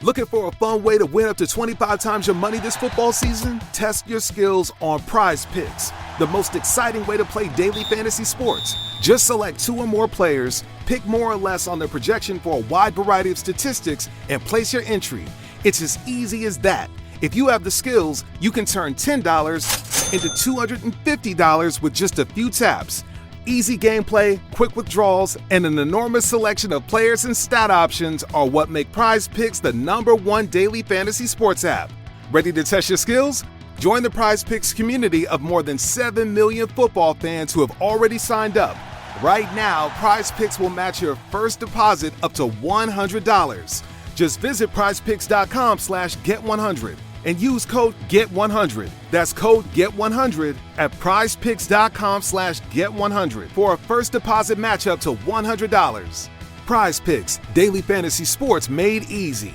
Looking for a fun way to win up to 25 times your money this football season? Test your skills on Prize Picks, the most exciting way to play daily fantasy sports. Just select 2 or more players, pick more or less on their projection for a wide variety of statistics, and place your entry. It's as easy as that. If you have the skills, you can turn $10 into $250 with just a few taps. Easy gameplay, quick withdrawals, and an enormous selection of players and stat options are what make Prize Picks the #1 daily fantasy sports app. Ready to test your skills? Join the Prize Picks community of more than 7 million football fans who have already signed up. Right now, Prize Picks will match your first deposit up to $100. Just visit prizepicks.com/get100 and use code GET100. That's code GET100 at prizepicks.com/get100 for a first deposit match up to $100. Prize Picks, daily fantasy sports made easy.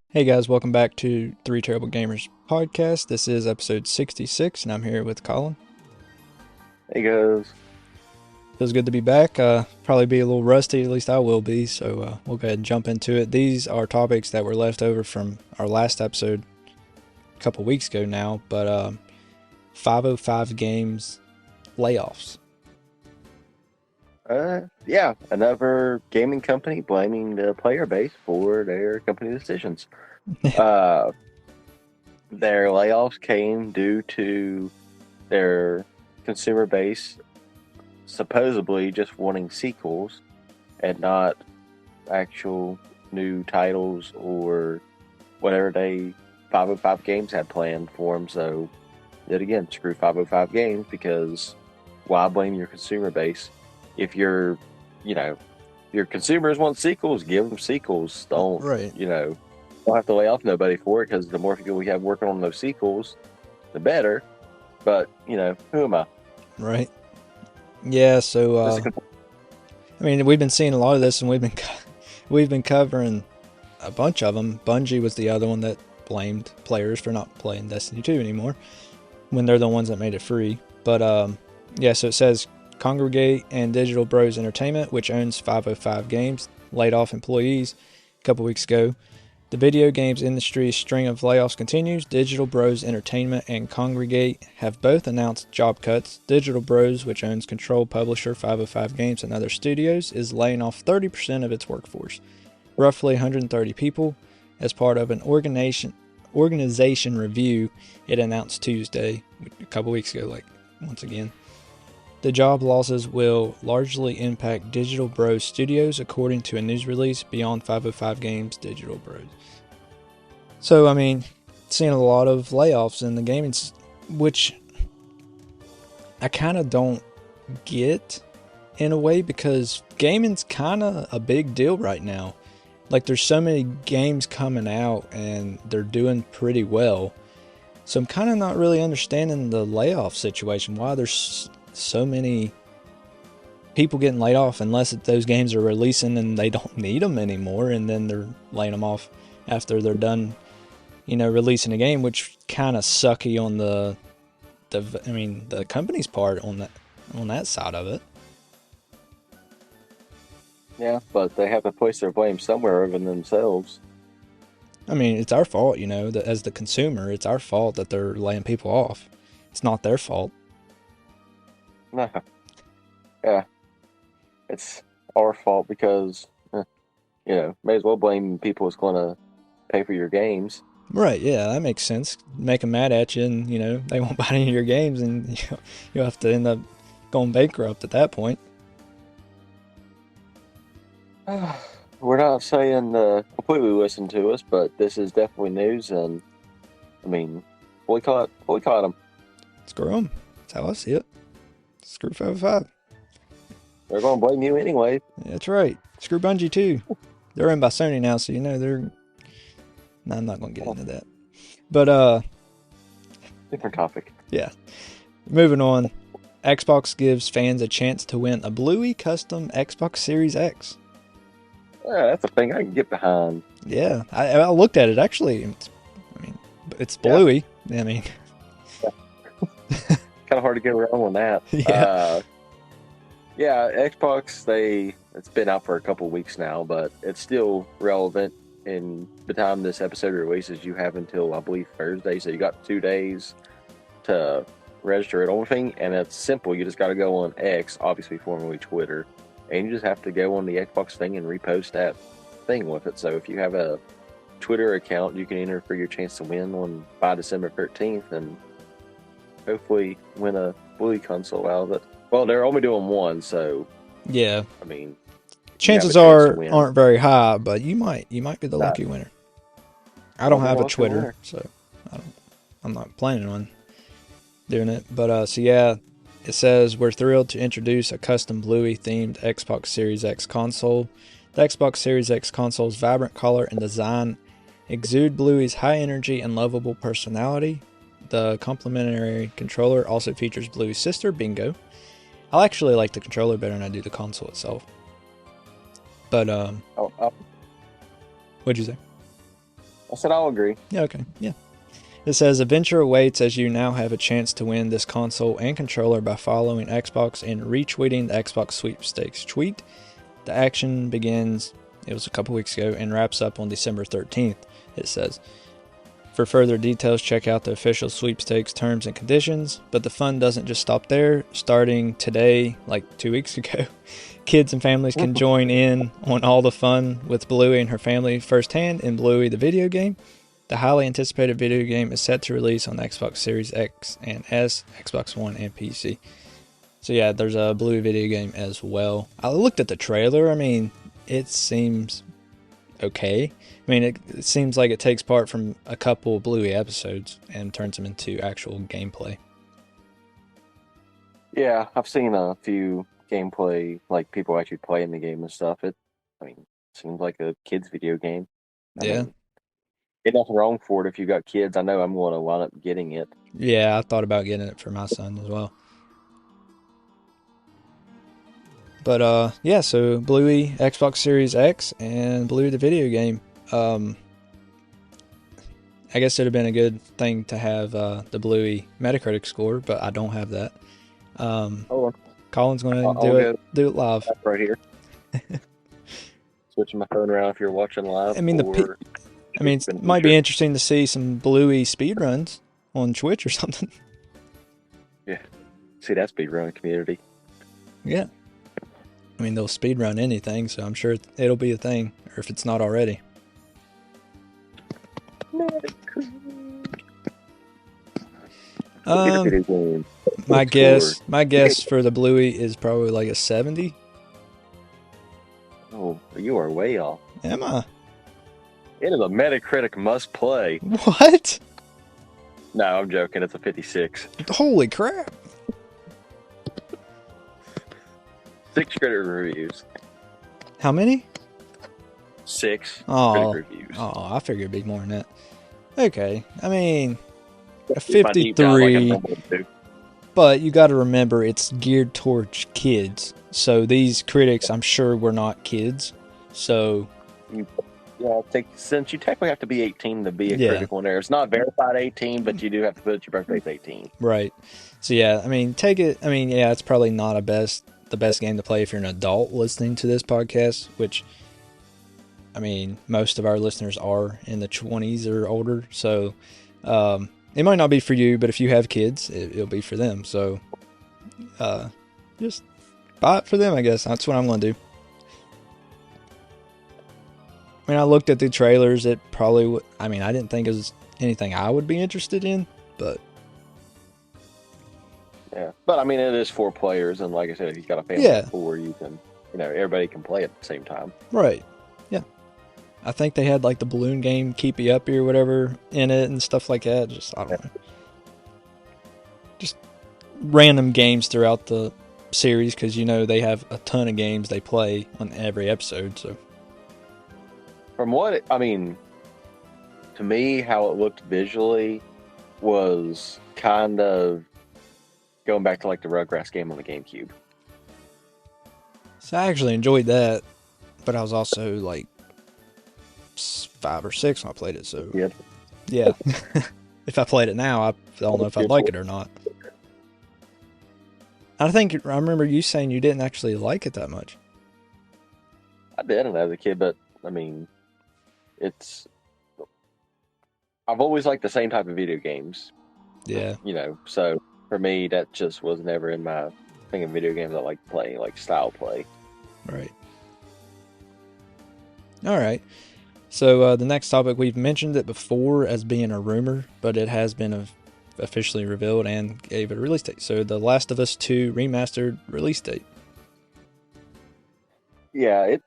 Hey guys, welcome back to Three Terrible Gamers podcast. This is episode 66, and I'm here with Colin. Hey guys. Feels good to be back. Probably be a little rusty, at least I will be, so we'll go ahead and jump into it. These are topics that were left over from our last episode a couple weeks ago now, but 505 Games layoffs. Yeah, another gaming company blaming the player base for their company decisions. Their layoffs came due to their consumer base supposedly just wanting sequels and not actual new titles or whatever 505 Games had planned for them. So, yet again, screw 505 Games, because why blame your consumer base? If your consumers want sequels, give them sequels. Don't have to lay off nobody for it, because the more people we have working on those sequels, the better. But, who am I? Right. Yeah, so, we've been seeing a lot of this, and we've been covering a bunch of them. Bungie was the other one that blamed players for not playing Destiny 2 anymore, when they're the ones that made it free. But, so it says Congregate and Digital Bros Entertainment, which owns 505 Games, laid off employees a couple weeks ago. The video games industry's string of layoffs continues. Digital Bros Entertainment and Congregate have both announced job cuts. Digital Bros, which owns Control publisher 505 Games and other studios, is laying off 30% of its workforce, roughly 130 people, as part of an organization review it announced Tuesday, a couple weeks ago, once again. The job losses will largely impact Digital Bros Studios, according to a news release beyond 505 Games Digital Bros. So, seeing a lot of layoffs in the gaming, which I kind of don't get in a way, because gaming's kind of a big deal right now. There's so many games coming out and they're doing pretty well. So I'm kind of not really understanding the layoff situation, why there's so many people getting laid off, unless those games are releasing and they don't need them anymore, and then they're laying them off after they're done, releasing a game, which kind of sucky on the company's part on that side of it. Yeah, but they have to place their blame somewhere other than themselves. It's our fault, that as the consumer, it's our fault that they're laying people off. It's not their fault. No. Yeah. It's our fault because, may as well blame people who's going to pay for your games. Right, yeah, that makes sense. Make them mad at you, and, they won't buy any of your games, and you'll have to end up going bankrupt at that point. We're not saying completely listen to us, but this is definitely news, and, boycott them. Screw them. That's how I see it. Screw 505. They're going to blame you anyway. That's right. Screw Bungie too. They're owned by Sony now, so they're... No, I'm not going to get into that. But, different topic. Yeah. Moving on. Xbox gives fans a chance to win a Bluey custom Xbox Series X. that's a thing I can get behind. Yeah, I looked at it actually. It's Bluey. Yeah. I mean, kind of hard to get around on that. Yeah. Xbox, it's been out for a couple weeks now, but it's still relevant. In the time this episode releases, you have until, I believe, Thursday, so you got 2 days to register it on thing, and it's simple. You just got to go on X, obviously formerly Twitter, and you just have to go on the Xbox thing and repost that thing with it. So if you have a Twitter account, you can enter for your chance to win by December 13th, and hopefully win a Bluey console out of it. Well, they're only doing one, so yeah. I mean, chances aren't very high, but you might be the lucky winner. I don't have a Twitter, so I'm not planning on doing it. But so yeah, it says we're thrilled to introduce a custom Bluey themed Xbox Series X console. The Xbox Series X console's vibrant color and design exude Bluey's high energy and lovable personality. The complementary controller also features Bluey's sister, Bingo. I actually like the controller better than I do the console itself. But what'd you say? I said I'll agree. Yeah, okay, yeah. It says adventure awaits as you now have a chance to win this console and controller by following Xbox and retweeting the Xbox sweepstakes tweet. The action begins, it was a couple weeks ago, and wraps up on December 13th, it says. For further details, check out the official sweepstakes terms and conditions, but the fun doesn't just stop there. Starting today, like 2 weeks ago, kids and families can join in on all the fun with Bluey and her family firsthand in Bluey the video game. The highly anticipated video game is set to release on the Xbox Series X and S, Xbox One, and PC. So yeah, there's a Bluey video game as well. I looked at the trailer. I mean, it seems okay. I mean, it seems like it takes part from a couple Bluey episodes and turns them into actual gameplay. Yeah, I've seen a few gameplay, like people actually playing the game and stuff. It seems like a kid's video game. I mean, ain't nothing wrong for it if you got kids. I know I'm going to wind up getting it. Yeah, I thought about getting it for my son as well. But yeah, so Bluey, Xbox Series X, and Bluey the video game. I guess it would have been a good thing to have the Bluey Metacritic score, but I don't have that. Colin's going to do it live. Right here. Switching my phone around if you're watching live. I mean, it might be interesting to see some Bluey speedruns on Twitch or something. Yeah. See that speedrun community. Yeah. I mean, they'll speedrun anything, so I'm sure it'll be a thing, or if it's not already. My guess for the Bluey is probably like a 70. Oh, you are way off. Am I? It is a Metacritic must play. What? No, I'm joking. It's a 56. Holy crap. 6 critic reviews. How many? 6 critic reviews. Oh, I figured it'd be more than that. Okay, I mean, a 53. But you got to remember, it's geared towards kids. So these critics, I'm sure, were not kids. So, since you technically have to be 18 to be a critical in there. It's not verified 18, but you do have to put your birthday's 18. Right. So yeah, I mean, it's probably not the best game to play if you're an adult listening to this podcast, which, I mean, most of our listeners are in the 20s or older. So it might not be for you, but if you have kids, it'll be for them. So just buy it for them, I guess. That's what I'm going to do. I mean, I looked at the trailers. It probably would. I mean, I didn't think it was anything I would be interested in, but. Yeah, but I mean, it is 4 players, and like I said, if you've got a family of 4, you can, everybody can play at the same time. Right. Yeah. I think they had like the balloon game, Keep You Uppy or whatever in it and stuff like that. I don't know. Just random games throughout the series because, they have a ton of games they play on every episode, so. From to me, how it looked visually was kind of going back to like the Rugrats game on the GameCube. So I actually enjoyed that but I was also like 5 or 6 when I played it. So Yeah. yeah, if I played it now, I don't know if I'd like it or not. I remember you saying you didn't actually like it that much. I didn't as a kid, but I mean, I've always liked the same type of video games. Yeah. So for me, that just was never in my thing of video games I like to play, like style play. Right. All right. So the next topic, we've mentioned it before as being a rumor, but it has been officially revealed and gave it a release date. So The Last of Us 2 Remastered release date. Yeah,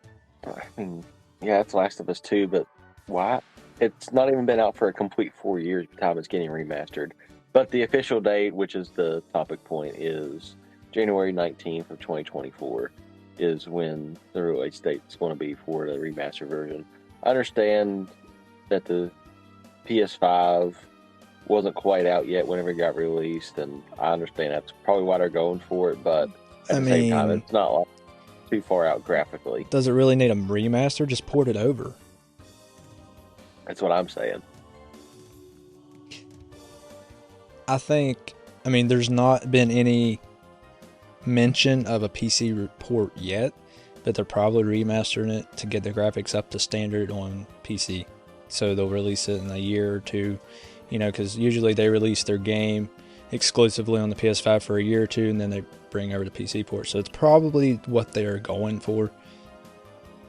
it's Last of Us 2, but why? It's not even been out for a complete 4 years by the time it's getting remastered. But the official date, which is the topic point, is January 19th of 2024 is when the release date is going to be for the remastered version. I understand that the PS5 wasn't quite out yet whenever it got released, and I understand that's probably why they're going for it, but at the same time, it's not like too far out graphically. Does it really need a remaster? Just port it over. That's what I'm saying. There's not been any mention of a PC port yet, but they're probably remastering it to get the graphics up to standard on PC. So they'll release it in a year or two, because usually they release their game exclusively on the PS5 for a year or two, and then they bring over the PC port. So it's probably what they're going for.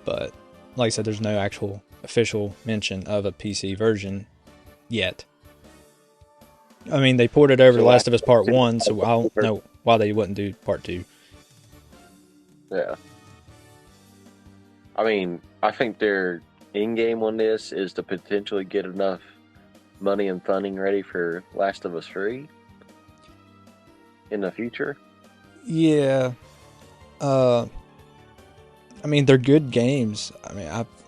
But like I said, there's no actual official mention of a PC version yet. They ported over The Last of Us Part 1, so I don't know why they wouldn't do Part 2. Yeah. I think their end game on this is to potentially get enough money and funding ready for Last of Us 3 in the future. Yeah. They're good games.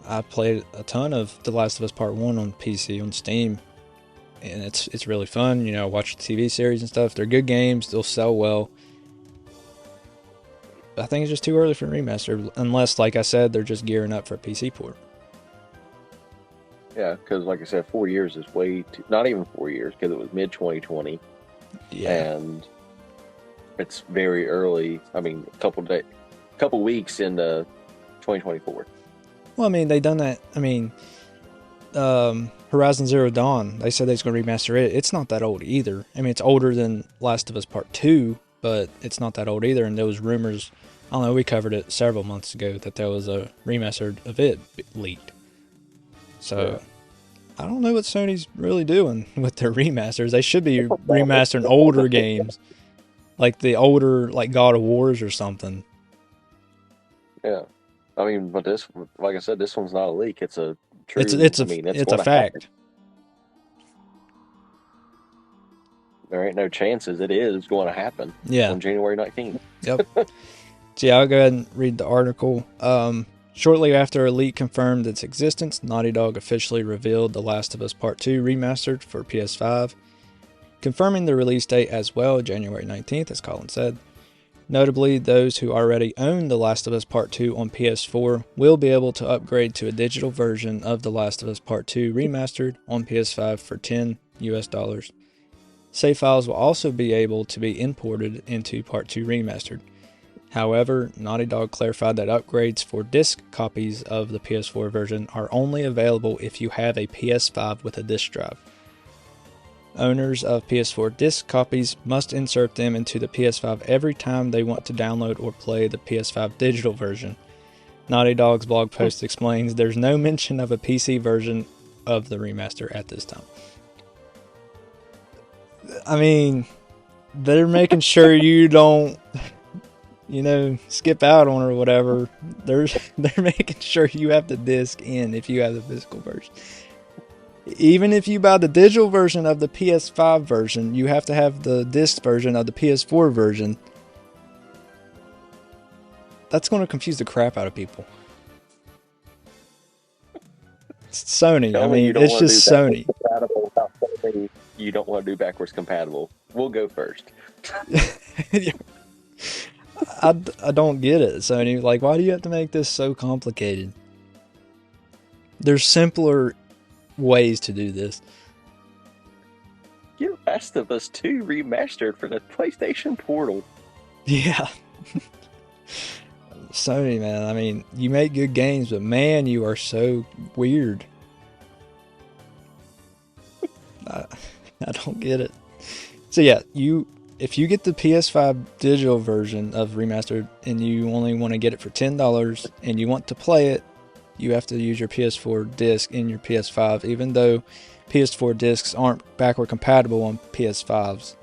I played a ton of The Last of Us Part 1 on PC, on Steam, and it's really fun. Watch the TV series and stuff. They're good games. They'll sell well. I think it's just too early for a remaster, unless, like I said, they're just gearing up for a PC port. Yeah, because like I said, 4 years is way too... Not even 4 years, because it was mid-2020. Yeah. And it's very early. A couple weeks into 2024. Well, they done that. Horizon Zero Dawn, they said they was going to remaster it. It's not that old either. It's older than Last of Us Part 2, but it's not that old either. And there was rumors, I don't know, we covered it several months ago, that there was a remastered of it leaked. So, yeah. I don't know what Sony's really doing with their remasters. They should be remastering older games, like the older, like God of Wars or something. Yeah. But this, like I said, this one's not a leak. It's a true... It's a fact. Happen. There ain't no chances it is going to happen. Yeah. On January 19th. Yep. So yeah, I'll go ahead and read the article. Shortly after a leak confirmed its existence, Naughty Dog officially revealed The Last of Us Part 2 Remastered for PS5, confirming the release date as well, January 19th, as Colin said. Notably, those who already own The Last of Us Part 2 on PS4 will be able to upgrade to a digital version of The Last of Us Part 2 Remastered on PS5 for $10 US. Save files will also be able to be imported into Part 2 Remastered. However, Naughty Dog clarified that upgrades for disc copies of the PS4 version are only available if you have a PS5 with a disc drive. Owners of PS4 disc copies must insert them into the PS5 every time they want to download or play the PS5 digital version. Naughty Dog's blog post explains there's no mention of a PC version of the remaster at this time. They're making sure you don't, skip out on or whatever. They're making sure you have the disc in if you have the physical version. Even if you buy the digital version of the PS5 version, you have to have the disc version of the PS4 version. That's going to confuse the crap out of people. It's Sony. It's just Sony. You don't want to do backwards compatible. We'll go first. I don't get it, Sony. Like, why do you have to make this so complicated? There's simpler ways to do this. Get Last of Us 2 remastered for the PlayStation Portal. Yeah. Sony, man. I mean, you make good games, but man, you are so weird. I don't get it. So yeah, if you get the PS5 digital version of Remastered and you only want to get it for $10 and you want to play it, you have to use your PS4 disc in your PS5, even though PS4 discs aren't backward compatible on PS5s.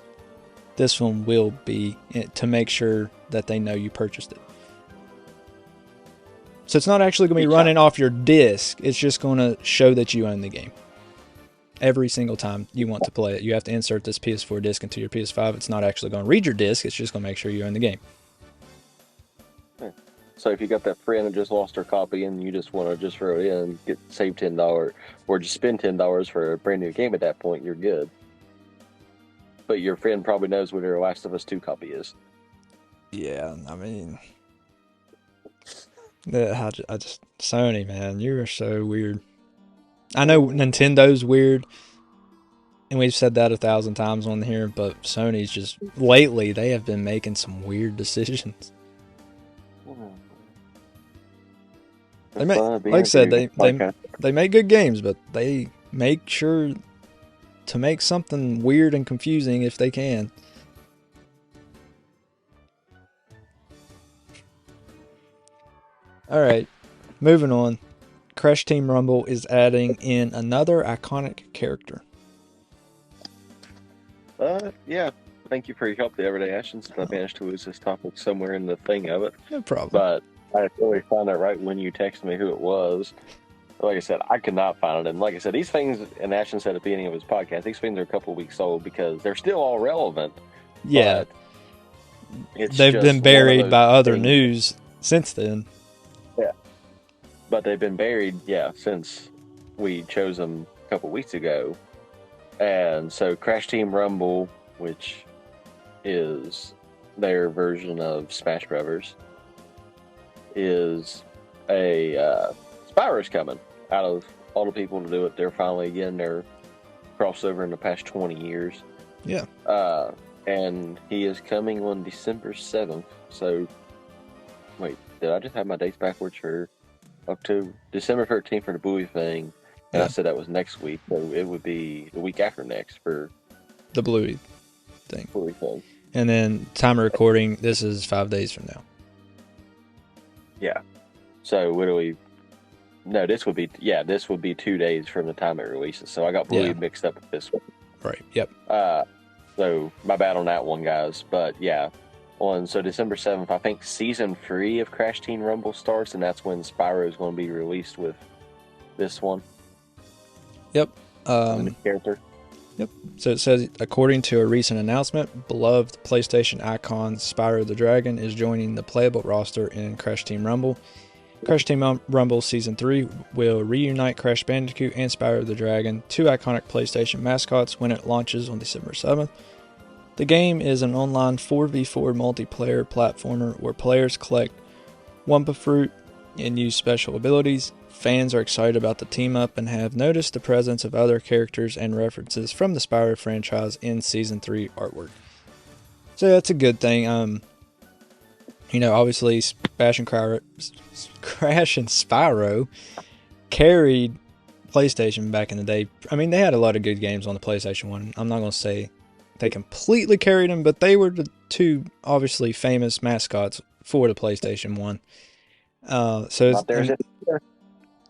This one will be, to make sure that they know you purchased it. So it's not actually going to be running off your disc. It's just going to show that you own the game. Every single time you want to play it, you have to insert this PS4 disc into your PS5. It's not actually going to read your disc. It's just going to make sure you own the game. So if you got that friend that just lost her copy and you just want to just throw it in, save $10, or just spend $10 for a brand new game at that point, you're good. But your friend probably knows where their Last of Us 2 copy is. Yeah, I mean, I just Sony, man, you are so weird. I know Nintendo's weird, and we've said that 1,000 times on here, but Sony's just, lately, they have been making some weird decisions. They make, like I said, they make good games, but they make sure to make something weird and confusing if they can. Alright, moving on. Crash Team Rumble is adding in another iconic character. Yeah. Thank you for your help the other day, Ashton, since I managed to lose this topic somewhere in the thing of it. No problem. But I really found out right when you texted me who it was. Like I said, I could not find it. And like I said, these things, and Ashton said at the beginning of his podcast, these things are a couple of weeks old because they're still all relevant. Yeah. They've been buried by other news since then. Yeah. But they've been buried, since we chose them a couple of weeks ago. And so Crash Team Rumble, which is their version of Smash Brothers, is Spyro's coming. Out of all the people to do it, they're finally getting their crossover in the past 20 years. Yeah. And he is coming on December 7th. So, wait, did I just have my dates backwards for October? December 13th for the Bluey thing. And I said that was next week. So it would be the week after next for the Bluey thing. Bluey thing. And then time of recording, this is 5 days from now. Yeah. So what do we... No, this would be 2 days from the time it releases. So I got Bluey mixed up with this one. Right, yep. So my bad on that one, guys. But yeah, so December 7th, I think Season 3 of Crash Team Rumble starts, and that's when Spyro is going to be released with this one. Yep. The character. Yep. So it says, according to a recent announcement, beloved PlayStation icon Spyro the Dragon is joining the playable roster in Crash Team Rumble. Crash Team Rumble Season 3 will reunite Crash Bandicoot and Spyro the Dragon, two iconic PlayStation mascots, when it launches on December 7th. The game is an online 4v4 multiplayer platformer where players collect Wumpa Fruit and use special abilities. Fans are excited about the team-up and have noticed the presence of other characters and references from the Spyro franchise in Season 3 artwork. So that's a good thing. Obviously, Crash and Spyro carried PlayStation back in the day. I mean, they had a lot of good games on the PlayStation 1. I'm not going to say they completely carried them, but they were the two, obviously, famous mascots for the PlayStation 1.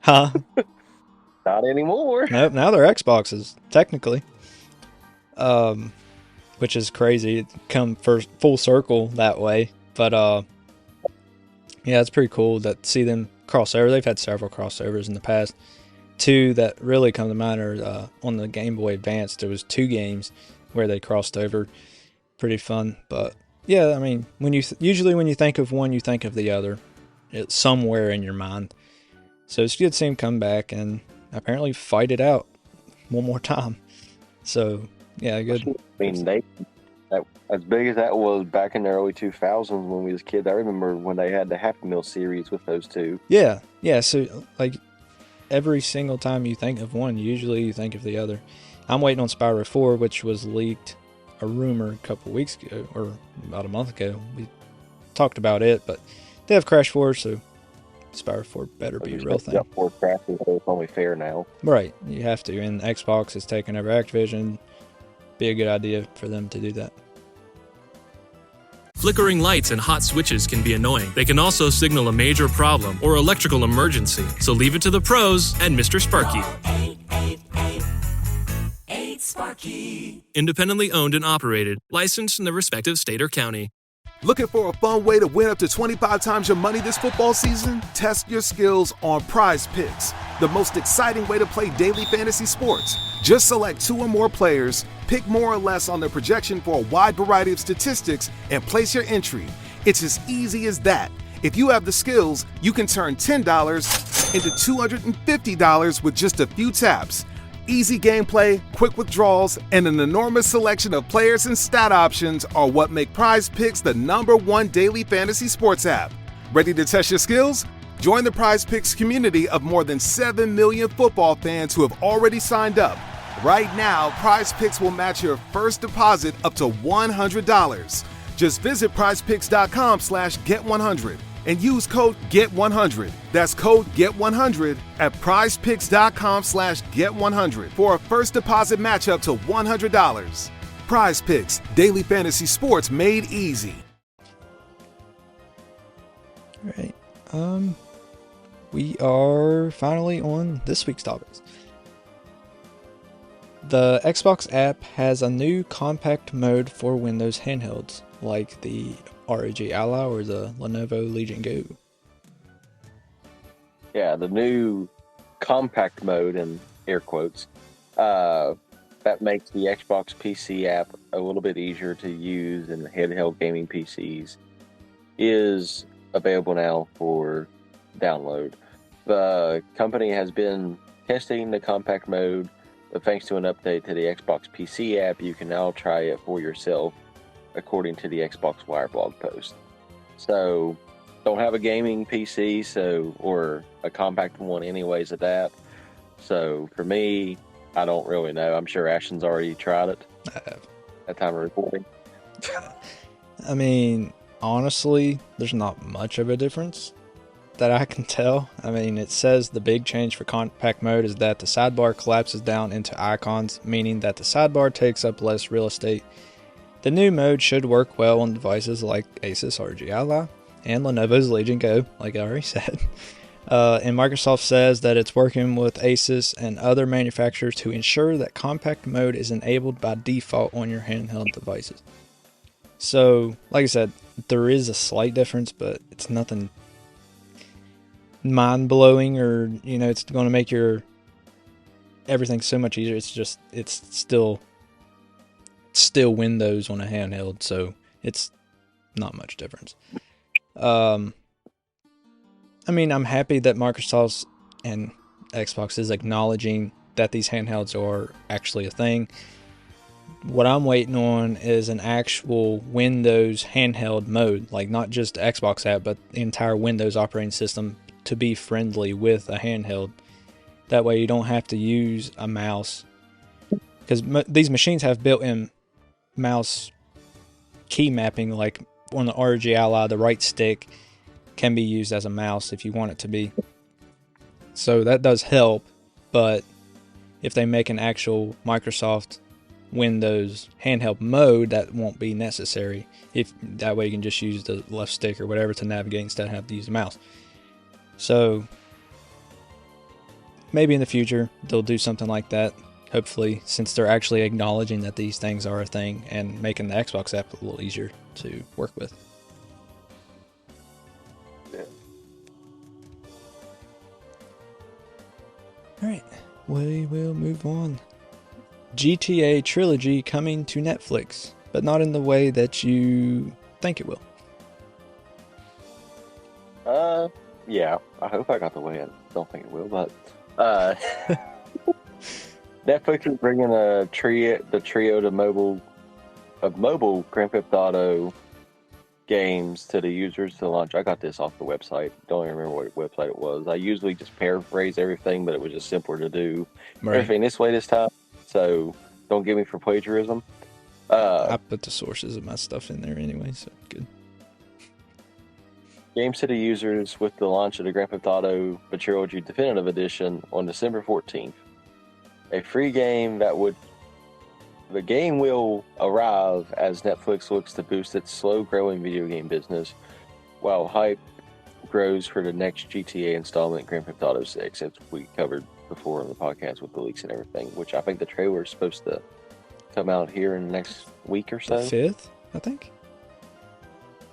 Huh? Not anymore. Nope, now they're Xboxes, technically. Which is crazy. It come full circle that way. But, yeah, it's pretty cool to see them cross over. They've had several crossovers in the past. Two that really come to mind are on the Game Boy Advance. There was 2 games where they crossed over. Pretty fun. But, yeah, I mean, usually when you think of one, you think of the other. It's somewhere in your mind. So it's good to see him come back and apparently fight it out one more time. So, yeah, good. I mean, As big as that was back in the early 2000s when we was kids, I remember when they had the Happy Meal series with those two. Yeah. So like every single time you think of one, usually you think of the other. I'm waiting on Spyro 4, which was leaked, a rumor, a couple weeks ago, or about a month ago. We talked about it, but they have Crash 4, so Spyro 4 better be a real thing. For Crash, it's only fair now. Right, you have to, and Xbox is taking over Activision. Be a good idea for them to do that. Flickering lights and hot switches can be annoying. They can also signal a major problem or electrical emergency. So leave it to the pros and Mr. Sparky. 888 Sparky. Independently owned and operated. Licensed in the respective state or county. Looking for a fun way to win up to 25 times your money this football season? Test your skills on Prize Picks, the most exciting way to play daily fantasy sports. Just select 2 or more players, pick more or less on their projection for a wide variety of statistics, and place your entry. It's as easy as that. If you have the skills, you can turn $10 into $250 with just a few taps. Easy gameplay, quick withdrawals, and an enormous selection of players and stat options are what make Prize Picks the #1 daily fantasy sports app. Ready to test your skills? Join the Prize Picks community of more than 7 million football fans who have already signed up. Right now, Prize Picks will match your first deposit up to $100. Just visit prizepicks.com/get100 and use code GET100. That's code GET100 at prizepicks.com/get100 for a first deposit match up to $100. Prize Picks, daily fantasy sports made easy. All right. We are finally on this week's topics. The Xbox app has a new compact mode for Windows handhelds, like the ROG Ally or the Lenovo Legion Go. Yeah, the new compact mode, in air quotes, that makes the Xbox PC app a little bit easier to use in handheld gaming PCs, is available now for download. The company has been testing the compact mode, but thanks to an update to the Xbox PC app, you can now try it for yourself, according to the Xbox Wire blog post. So, don't have a gaming PC, or a compact one anyways at that. So, for me, I don't really know. I'm sure Ashton's already tried it. I have. At time of recording. I mean, honestly, there's not much of a difference that I can tell. I mean, it says the big change for compact mode is that the sidebar collapses down into icons, meaning that the sidebar takes up less real estate. The new mode should work well on devices like Asus ROG Ally and Lenovo's Legion Go, like I already said. And Microsoft says that it's working with Asus and other manufacturers to ensure that compact mode is enabled by default on your handheld devices. So, like I said, there is a slight difference, but it's nothing mind-blowing or, it's going to make your everything so much easier. It's still Windows on a handheld, so it's not much difference. I mean, I'm happy that Microsoft and Xbox is acknowledging that these handhelds are actually a thing. What I'm waiting on is an actual Windows handheld mode, like not just the Xbox app, but the entire Windows operating system to be friendly with a handheld. That way you don't have to use a mouse, because these machines have built-in mouse key mapping, like on the ROG Ally, the right stick can be used as a mouse if you want it to be. So that does help, but if they make an actual Microsoft Windows handheld mode, that won't be necessary. If that way you can just use the left stick or whatever to navigate instead of have to use the mouse. So maybe in the future they'll do something like that. Hopefully, since they're actually acknowledging that these things are a thing and making the Xbox app a little easier to work with. Yeah. Alright, we will move on. GTA Trilogy coming to Netflix, but not in the way that you think it will. Yeah, I hope I got the way. I don't think it will, but Netflix is bringing the trio to mobile of mobile Grand Theft Auto games to the users to launch. I got this off the website. Don't even remember what website it was. I usually just paraphrase everything, but it was just simpler to do everything this way this time. So don't get me for plagiarism. I put the sources of my stuff in there anyway, so good. Games to the users with the launch of the Grand Theft Auto Trilogy Definitive Edition on December 14th. A free game the game will arrive as Netflix looks to boost its slow-growing video game business, while hype grows for the next GTA installment, Grand Theft Auto 6, as we covered before on the podcast with the leaks and everything, which I think the trailer is supposed to come out here in the next week or so. The 5th, I think?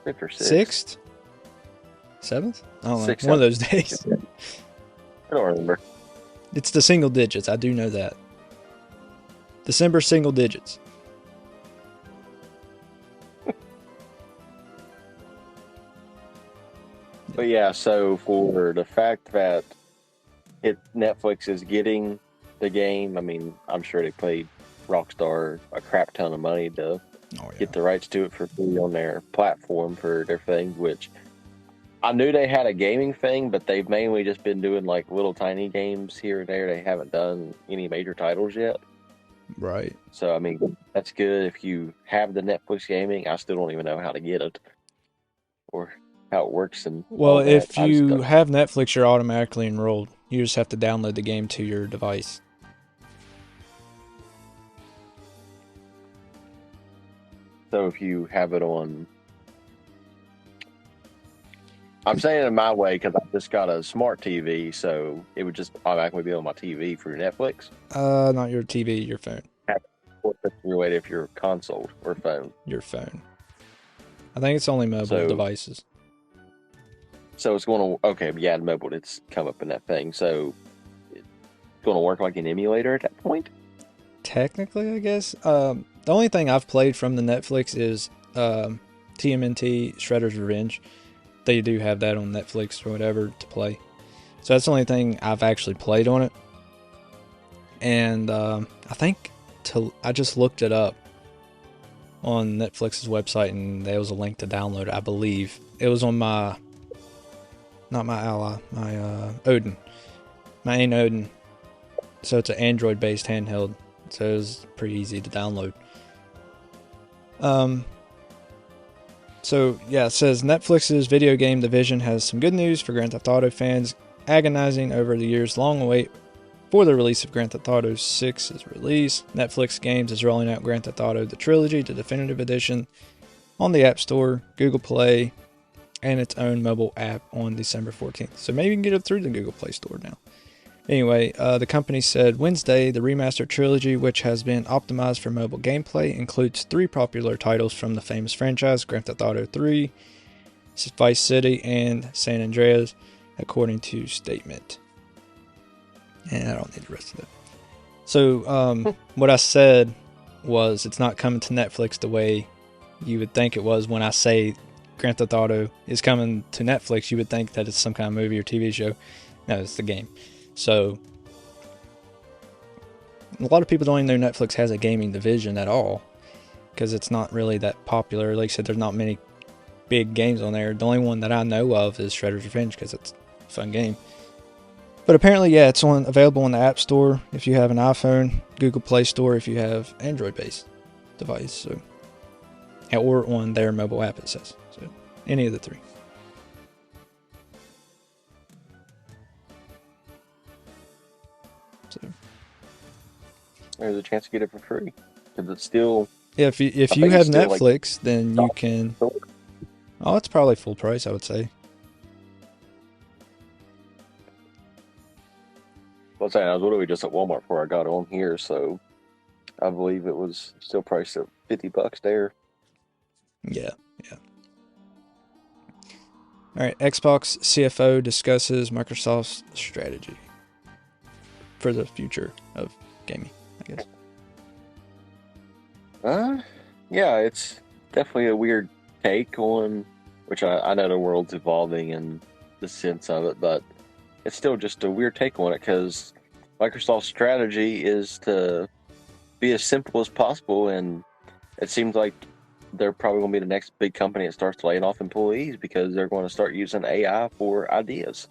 5th or 6th? 6th? 7th? I don't know. 6th, One of those days. I don't remember. It's the single digits. I do know that. December single digits. But yeah, so for the fact that Netflix is getting the game, I mean, I'm sure they paid Rockstar a crap ton of money to get the rights to it for free on their platform for their thing, which I knew they had a gaming thing, but they've mainly just been doing like little tiny games here and there. They haven't done any major titles yet. Right. So, I mean, that's good. If you have the Netflix gaming, I still don't even know how to get it or how it works. And well, if you have Netflix, you're automatically enrolled. You just have to download the game to your device. So if you have it on... I'm saying it my way because I just got a smart TV, so it would just automatically be on my TV through Netflix. Not your TV, your phone. Related if your console or phone. Your phone. I think it's only mobile devices. So it's going to... Okay, yeah, mobile, it's come up in that thing. So it's going to work like an emulator at that point? Technically, I guess. The only thing I've played from the Netflix is TMNT Shredder's Revenge. They do have that on Netflix or whatever to play. So that's the only thing I've actually played on it. And I think I just looked it up on Netflix's website and there was a link to download it, I believe. It was on not my Ally, my Odin. My Aunt Odin. So it's an Android-based handheld. So it was pretty easy to download. So, yeah, it says Netflix's video game division has some good news for Grand Theft Auto fans agonizing over the years-long wait for the release of Grand Theft Auto 6's release. Netflix Games is rolling out Grand Theft Auto The Trilogy, the Definitive Edition, on the App Store, Google Play, and its own mobile app on December 14th. So maybe you can get it through the Google Play Store now. Anyway, the company said Wednesday the Remastered Trilogy, which has been optimized for mobile gameplay, includes 3 popular titles from the famous franchise, Grand Theft Auto 3, Vice City, and San Andreas, according to statement. And I don't need the rest of that. So what I said was it's not coming to Netflix the way you would think it was. When I say Grand Theft Auto is coming to Netflix, you would think that it's some kind of movie or TV show. No, it's the game. So, a lot of people don't even know Netflix has a gaming division at all, because it's not really that popular. Like I said, there's not many big games on there. The only one that I know of is Shredder's Revenge, because it's a fun game. But apparently, yeah, it's available on the App Store if you have an iPhone, Google Play Store if you have Android-based device, so, or on their mobile app, it says. So, any of the 3. So, there's a chance to get it for free because it's still. Yeah, if you have Netflix, then you can. Oh, it's probably full price, I would say. I was literally just at Walmart before I got on here, so I believe it was still priced at $50 there. Yeah. All right, Xbox CFO discusses Microsoft's strategy for the future of gaming, I guess. Yeah, it's definitely a weird take on, which I know the world's evolving in the sense of it, but it's still just a weird take on it because Microsoft's strategy is to be as simple as possible and it seems like they're probably going to be the next big company that starts laying off employees because they're going to start using AI for ideas.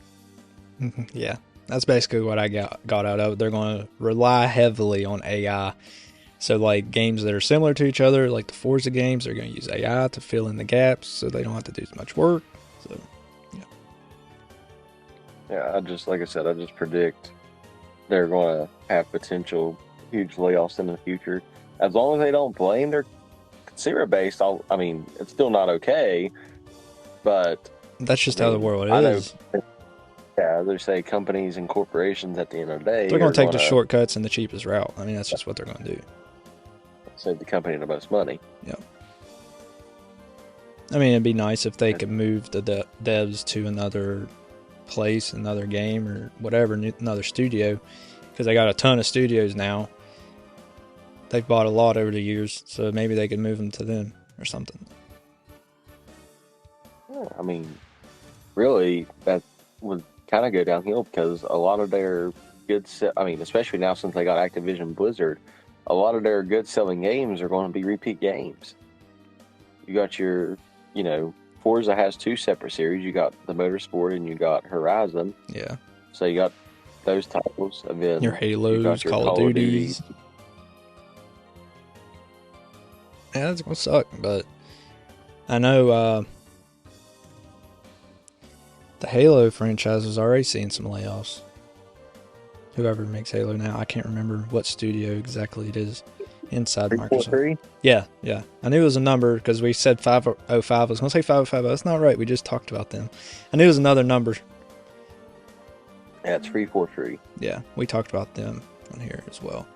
Yeah, that's basically what I got out of it. They're going to rely heavily on AI. So, like, games that are similar to each other, like the Forza games, they're going to use AI to fill in the gaps so they don't have to do as much work. So, yeah. Yeah, like I said, I just predict they're going to have potential huge layoffs in the future. As long as they don't blame their consumer base, it's still not okay, but that's just how the world is. Yeah, they say companies and corporations at the end of the day, they're going to take the shortcuts and the cheapest route. I mean, that's just what they're going to do. Save the company the most money. Yeah. I mean, it'd be nice if they could move the devs to another place, another game, or whatever, another studio, because they got a ton of studios now. They've bought a lot over the years, so maybe they could move them to them or something. Yeah, I mean, really, that would kind of go downhill because a lot of their especially now since they got Activision Blizzard, a lot of their good selling games are going to be repeat games. You got your, Forza has 2 separate series. You got the Motorsport and you got Horizon. Yeah. So you got those titles, and then your Halos, Call of Duties. Yeah, that's gonna suck, but I know the Halo franchise is already seeing some layoffs. Whoever makes Halo now, I can't remember what studio exactly it is inside Microsoft. 343? Yeah. I knew it was a number because we said 505. I was going to say 505. That's not right. We just talked about them. I knew it was another number. Yeah, it's 343. Yeah, we talked about them on here as well.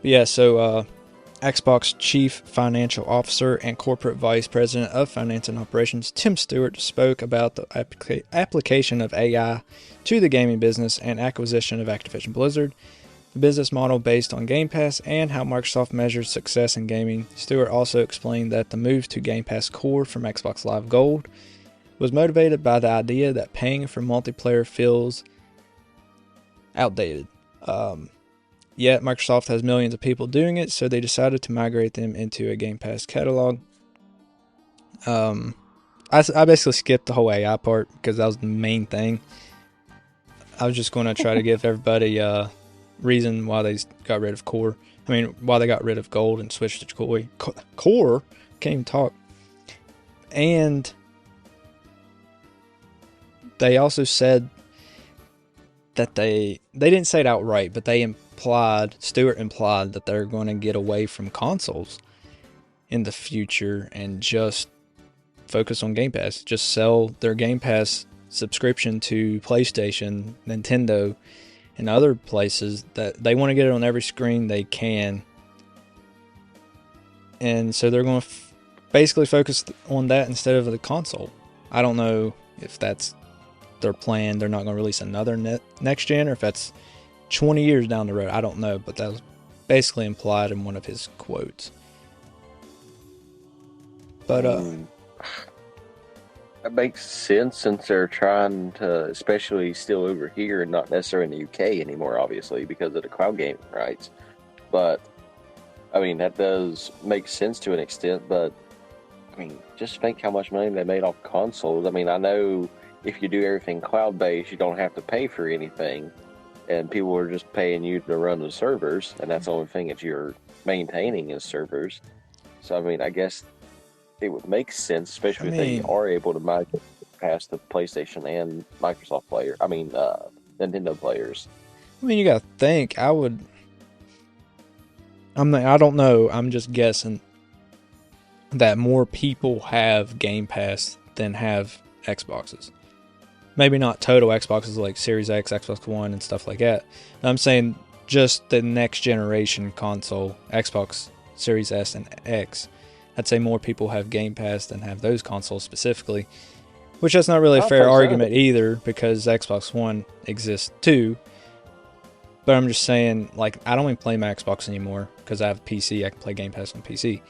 But yeah, so Xbox Chief Financial Officer and Corporate Vice President of Finance and Operations, Tim Stewart, spoke about the application of AI to the gaming business and acquisition of Activision Blizzard, the business model based on Game Pass, and how Microsoft measures success in gaming. Stewart also explained that the move to Game Pass Core from Xbox Live Gold was motivated by the idea that paying for multiplayer feels outdated. Yet Microsoft has millions of people doing it, so they decided to migrate them into a Game Pass catalog. I basically skipped the whole AI part because that was the main thing. I was just going to try to give everybody a reason why they got rid of Core. I mean, why they got rid of Gold and switched to Core. Can't even talk. And they also said that they didn't say it outright, but Stewart implied that they're going to get away from consoles in the future and just focus on Game Pass. Just sell their Game Pass subscription to PlayStation, Nintendo, and other places that they want to get it on every screen they can. And so they're going to basically focus on that instead of the console. I don't know if that's their plan. They're not going to release another next gen, or if that's 20 years down the road. I don't know, but that was basically implied in one of his quotes. But that makes sense since they're trying to, especially still over here and not necessarily in the UK anymore, obviously, because of the cloud gaming rights. But, I mean, that does make sense to an extent, but, I mean, just think how much money they made off consoles. I mean, I know if you do everything cloud-based, you don't have to pay for anything, and people are just paying you to run the servers, and that's the only thing that you're maintaining is servers. So, I mean, I guess it would make sense, especially if they are able to migrate past the PlayStation and Microsoft Nintendo players. I mean, you got to think. I don't know. I'm just guessing that more people have Game Pass than have Xboxes. Maybe not total Xboxes like Series X, Xbox One, and stuff like that. I'm saying just the next generation console, Xbox Series S and X. I'd say more people have Game Pass than have those consoles specifically, which that's not really a fair argument either, because Xbox One exists too. But I'm just saying, like, I don't even play my Xbox anymore because I have a PC. I can play Game Pass on PC.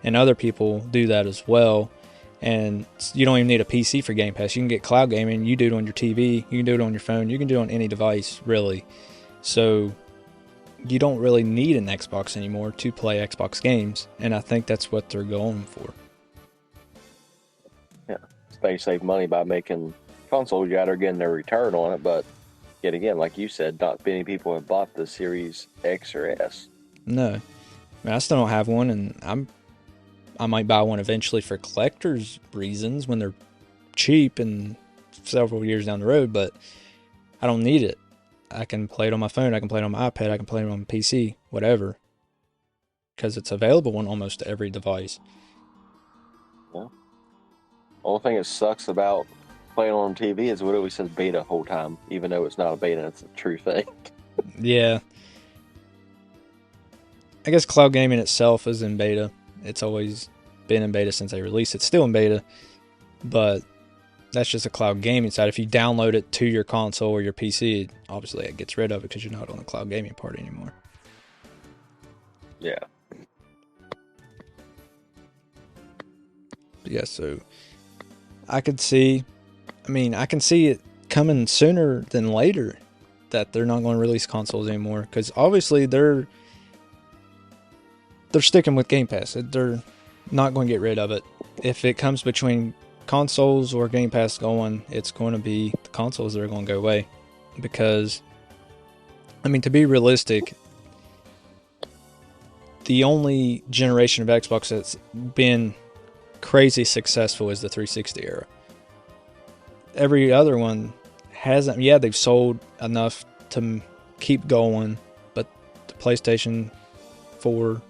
And other people do that as well. And you don't even need a PC for Game Pass. You can get cloud gaming. You do it on your TV. You can do it on your phone. You can do it on any device, really. So you don't really need an Xbox anymore to play Xbox games, and I think that's what they're going for. Yeah, they save money by making consoles. You are getting their return on it, but yet again, like you said, not many people have bought the Series X or S. No, I mean, I still don't have one, and I might buy one eventually for collector's reasons when they're cheap and several years down the road, but I don't need it. I can play it on my phone, I can play it on my iPad, I can play it on my PC, whatever, because it's available on almost every device. Yeah. Only thing that sucks about playing on TV is what it always says beta the whole time, even though it's not a beta, it's a true thing. Yeah. I guess cloud gaming itself is in beta. It's always been in beta since they released it. It's still in beta, but that's just a cloud gaming side. If you download it to your console or your PC, obviously it gets rid of it because you're not on the cloud gaming part anymore. Yeah. But yeah, so I can see it coming sooner than later that they're not going to release consoles anymore, because obviously they're sticking with Game Pass. They're not going to get rid of it. If it comes between consoles or Game Pass going, it's going to be the consoles that are going to go away. Because, I mean, to be realistic, the only generation of Xbox that's been crazy successful is the 360 era. Every other one hasn't. Yeah, they've sold enough to keep going, but the PlayStation 4,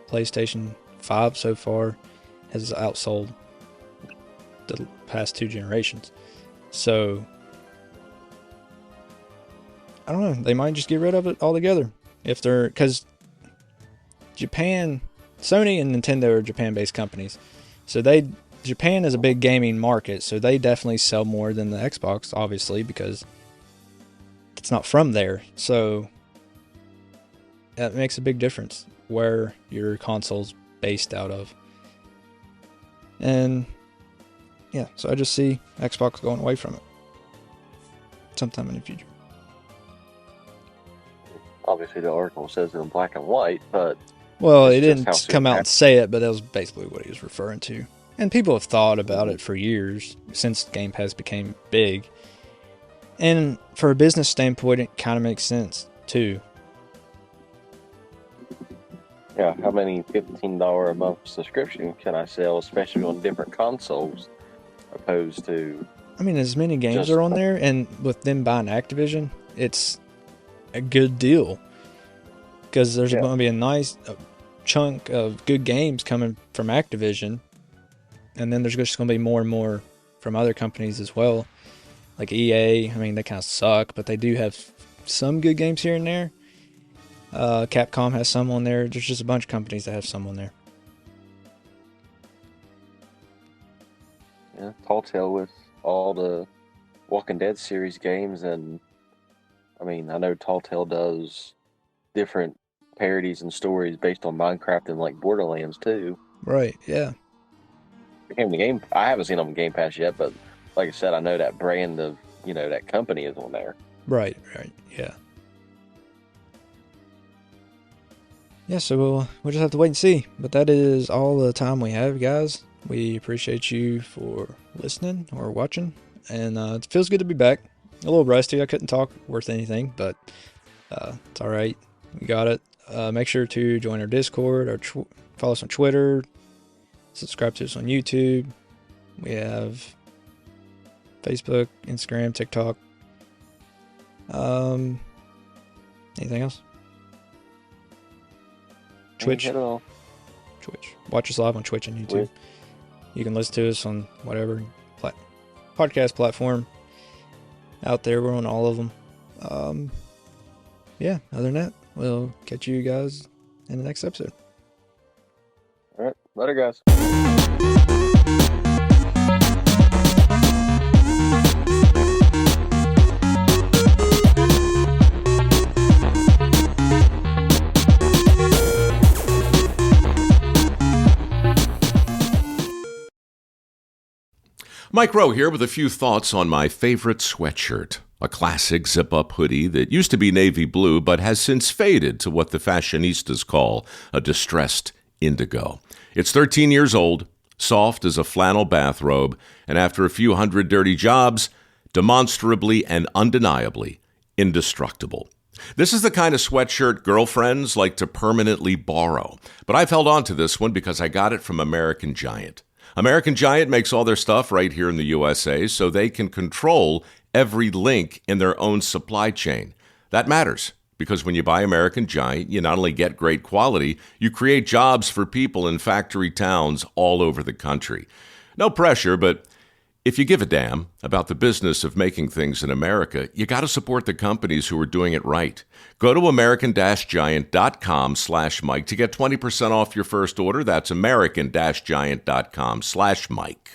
PlayStation 5 so far has outsold the past two generations. So I don't know, they might just get rid of it altogether if they're, because Japan, Sony and Nintendo are Japan-based companies, so Japan is a big gaming market, so they definitely sell more than the Xbox, obviously, because it's not from there. So that makes a big difference where your console's based out of. And yeah, so I just see Xbox going away from it sometime in the future. Obviously, the article says it in black and white, but well, it didn't come out and say it, but that was basically what he was referring to. And people have thought about it for years, since Game Pass became big. And for a business standpoint, it kind of makes sense, too. Yeah, how many $15 a month subscription can I sell, especially on different consoles, opposed to... I mean, as many games are on there, and with them buying Activision, it's a good deal. Because there's going to be a nice chunk of good games coming from Activision. And then there's just going to be more and more from other companies as well. Like EA, I mean, they kind of suck, but they do have some good games here and there. Capcom has some on there. There's just a bunch of companies that have some on there. Yeah, Telltale with all the Walking Dead series games, and I mean, I know Telltale does different parodies and stories based on Minecraft and like Borderlands too. Right, yeah. Became the game. I haven't seen them on Game Pass yet, but like I said, I know that brand of, that company is on there. Right, yeah. Yeah, so we'll just have to wait and see. But that is all the time we have, guys. We appreciate you for listening or watching. And it feels good to be back. A little rusty. I couldn't talk worth anything, but it's all right. We got it. Make sure to join our Discord, or follow us on Twitter. Subscribe to us on YouTube. We have Facebook, Instagram, TikTok. Anything else? Twitch. Watch us live on Twitch and YouTube. You can listen to us on whatever podcast platform out there. We're on all of them. Yeah, other than that, we'll catch you guys in the next episode. All right. Later, guys. Mike Rowe here with a few thoughts on my favorite sweatshirt. A classic zip-up hoodie that used to be navy blue but has since faded to what the fashionistas call a distressed indigo. It's 13 years old, soft as a flannel bathrobe, and after a few hundred dirty jobs, demonstrably and undeniably indestructible. This is the kind of sweatshirt girlfriends like to permanently borrow. But I've held on to this one because I got it from American Giant. American Giant makes all their stuff right here in the USA so they can control every link in their own supply chain. That matters because when you buy American Giant, you not only get great quality, you create jobs for people in factory towns all over the country. No pressure, but if you give a damn about the business of making things in America, you got to support the companies who are doing it right. Go to american-giant.com/Mike to get 20% off your first order. That's american-giant.com/Mike.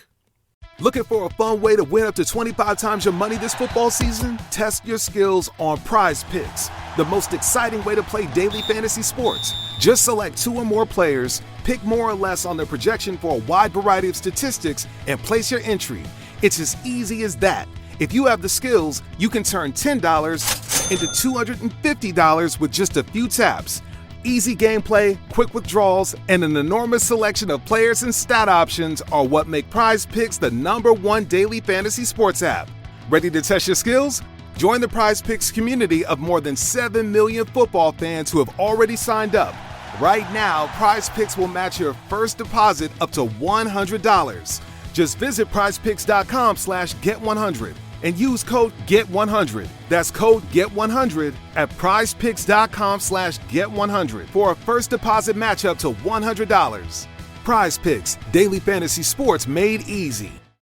Looking for a fun way to win up to 25 times your money this football season? Test your skills on Prize Picks, the most exciting way to play daily fantasy sports. Just select 2 or more players, pick more or less on their projection for a wide variety of statistics, and place your entry. It's as easy as that. If you have the skills, you can turn $10 into $250 with just a few taps. Easy gameplay, quick withdrawals, and an enormous selection of players and stat options are what make Prize Picks the #1 daily fantasy sports app. Ready to test your skills? Join the Prize Picks community of more than 7 million football fans who have already signed up. Right now, Prize Picks will match your first deposit up to $100. Just visit prizepicks.com/get100 and use code GET100. That's code GET100 at prizepicks.com/get100 for a first deposit match up to $100. Prize Picks, daily fantasy sports made easy.